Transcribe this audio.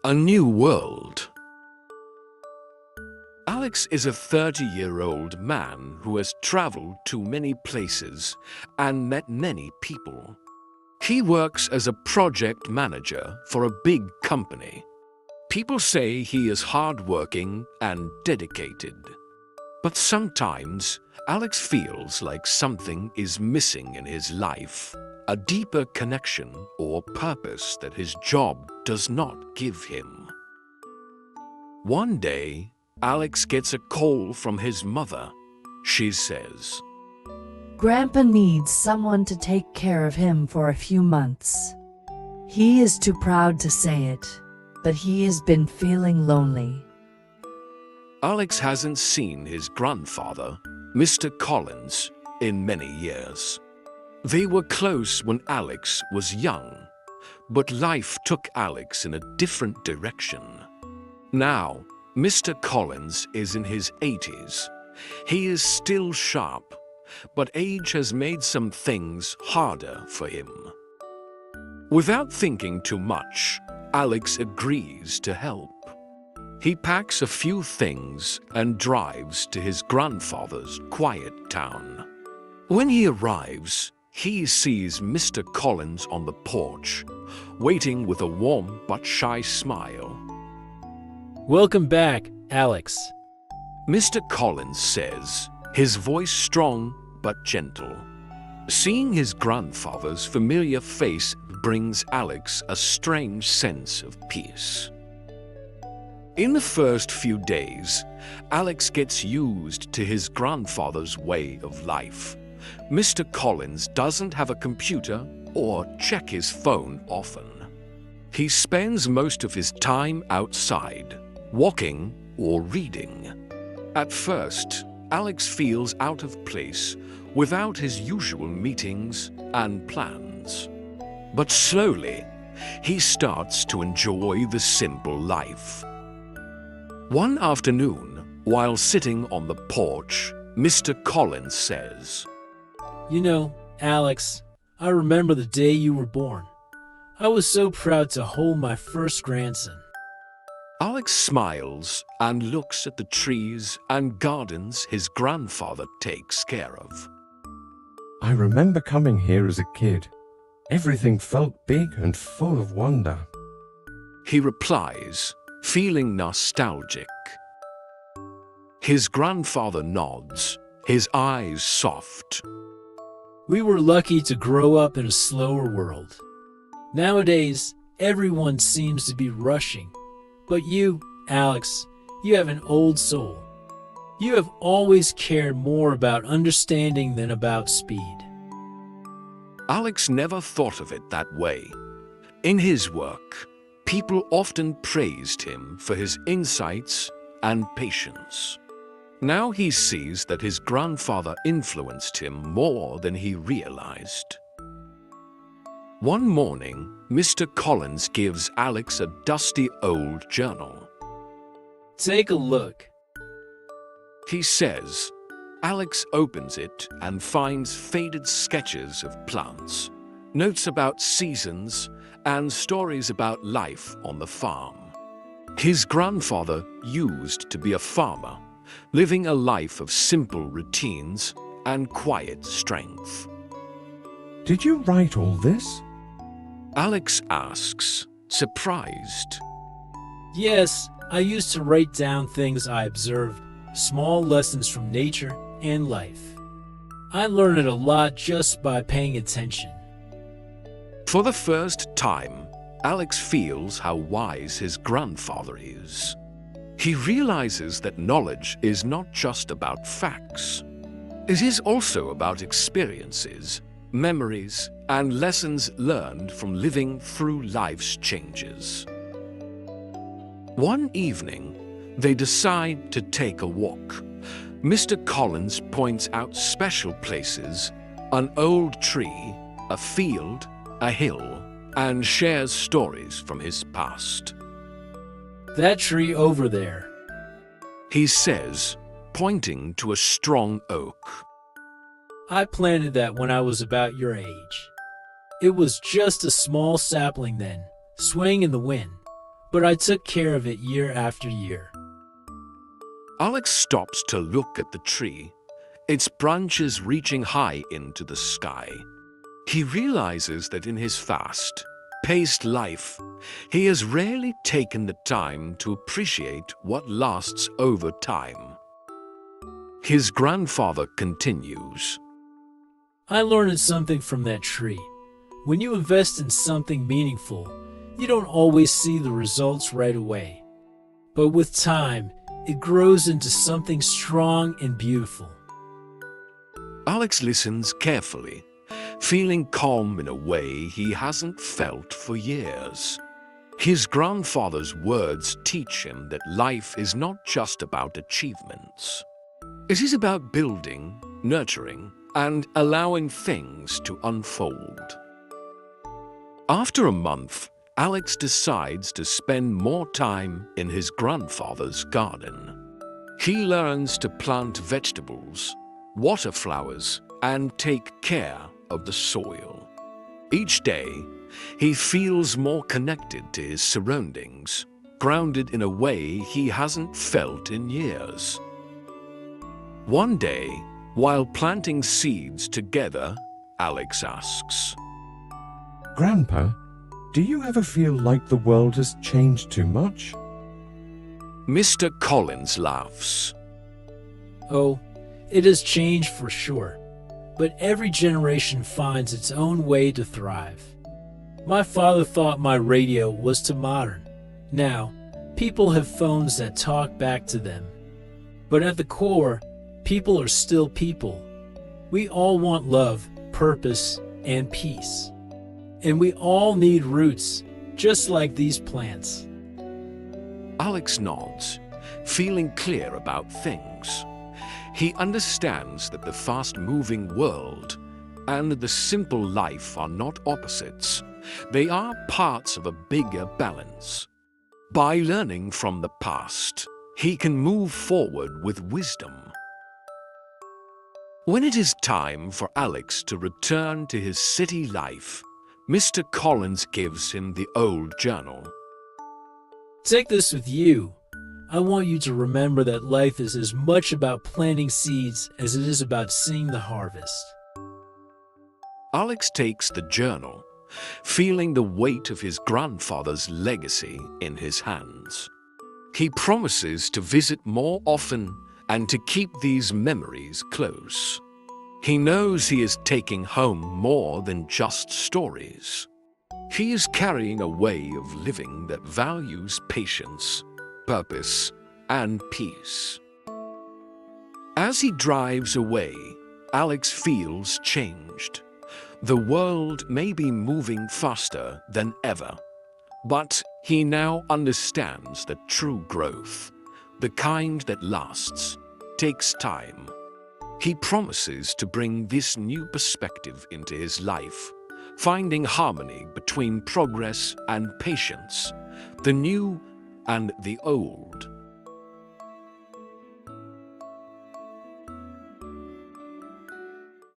A new world. Alex is a 30-year-old man who has traveled to many places and met many people. He works as a project manager for a big company. People say he is hardworking and dedicated. But sometimes Alex feels like something is missing in his life, a deeper connection or purpose that his job does not give him. One day, Alex gets a call from his mother. She says, Grandpa needs someone to take care of him for a few months. He is too proud to say it, but he has been feeling lonely. Alex hasn't seen his grandfather, Mr. Collins, in many years. They were close when Alex was young, but life took Alex in a different direction. Now, Mr. Collins is in his 80s. He is still sharp, but age has made some things harder for him. Without thinking too much, Alex agrees to help. He packs a few things and drives to his grandfather's quiet town. When he arrives, he sees Mr. Collins on the porch, waiting with a warm but shy smile. Welcome back, Alex. Mr. Collins says, his voice strong but gentle. Seeing his grandfather's familiar face brings Alex a strange sense of peace. In the first few days, Alex gets used to his grandfather's way of life. Mr. Collins doesn't have a computer or check his phone often. He spends most of his time outside, walking or reading. At first, Alex feels out of place without his usual meetings and plans. But slowly, he starts to enjoy the simple life. One afternoon, while sitting on the porch, Mr. Collins says, You know, Alex, I remember the day you were born. I was so proud to hold my first grandson. Alex smiles and looks at the trees and gardens his grandfather takes care of. I remember coming here as a kid. Everything felt big and full of wonder. He replies, feeling nostalgic. His grandfather nods, his eyes soft. We were lucky to grow up in a slower world. Nowadays, everyone seems to be rushing. But you, Alex, you have an old soul. You have always cared more about understanding than about speed. Alex never thought of it that way. In his work, people often praised him for his insights and patience. Now he sees that his grandfather influenced him more than he realized. One morning, Mr. Collins gives Alex a dusty old journal. Take a look. He says. Alex opens it and finds faded sketches of plants, notes about seasons, and stories about life on the farm. His grandfather used to be a farmer, living a life of simple routines and quiet strength. Did you write all this? Alex asks, surprised. Yes, I used to write down things I observed, small lessons from nature and life. I learned a lot just by paying attention. For the first time, Alex feels how wise his grandfather is. He realizes that knowledge is not just about facts. It is also about experiences, memories, and lessons learned from living through life's changes. One evening, they decide to take a walk. Mr. Collins points out special places, an old tree, a field, a hill, and shares stories from his past. That tree over there. He says, pointing to a strong oak. I planted that when I was about your age. It was just a small sapling then, swaying in the wind. but I took care of it year after year. Alex stops to look at the tree, its branches reaching high into the sky. He realizes that in his fast-paced life, he has rarely taken the time to appreciate what lasts over time. His grandfather continues. I learned something from that tree. When you invest in something meaningful, you don't always see the results right away. But with time, it grows into something strong and beautiful. Alex listens carefully, feeling calm in a way he hasn't felt for years. His grandfather's words teach him that life is not just about achievements. It is about building, nurturing, and allowing things to unfold. After a month, Alex decides to spend more time in his grandfather's garden. He learns to plant vegetables, water flowers, and take care of the soil. Each day, he feels more connected to his surroundings, grounded in a way he hasn't felt in years. One day, while planting seeds together, Alex asks, Grandpa, do you ever feel like the world has changed too much? Mr. Collins laughs. Oh, it has changed for sure, but every generation finds its own way to thrive. My father thought my radio was too modern. Now, people have phones that talk back to them. But at the core, people are still people. We all want love, purpose, and peace. And we all need roots, just like these plants. Alex nods, feeling clear about things. He understands that the fast-moving world and the simple life are not opposites. They are parts of a bigger balance. By learning from the past, he can move forward with wisdom. When it is time for Alex to return to his city life, Mr. Collins gives him the old journal. Take this with you. I want you to remember that life is as much about planting seeds as it is about seeing the harvest. Alex takes the journal, feeling the weight of his grandfather's legacy in his hands. He promises to visit more often and to keep these memories close. He knows he is taking home more than just stories. He is carrying a way of living that values patience, purpose, and peace. As he drives away, Alex feels changed. The world may be moving faster than ever, but he now understands that true growth, the kind that lasts, takes time. He promises to bring this new perspective into his life, finding harmony between progress and patience, the new and the old.